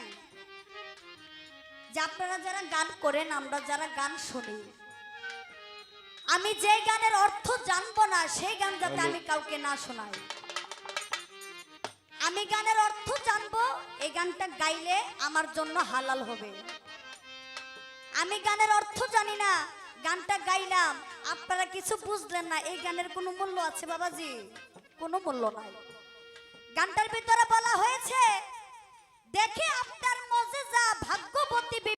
জানেন যে আপনারা যারা গান করেন, আমরা যারা গান শুনি, আমি যে গানের অর্থ জানবো না সেই গান যাতে আমি কাউকে না শোনাই। আমি গানের অর্থ জানবো, এই গানটা গাইলে আমার জন্য হালাল হবে। আমি গানের অর্থ জানি না, গানটা গাইলাম, আপনারা কিছু বুঝলেন না, এই গানের কোনো মূল্য আছে বাবাজি? কোনো মূল্য নাই। গানটার ভিতরে বলা হয়েছে, দেখে আপনার মজেজা ভাগ্যবতী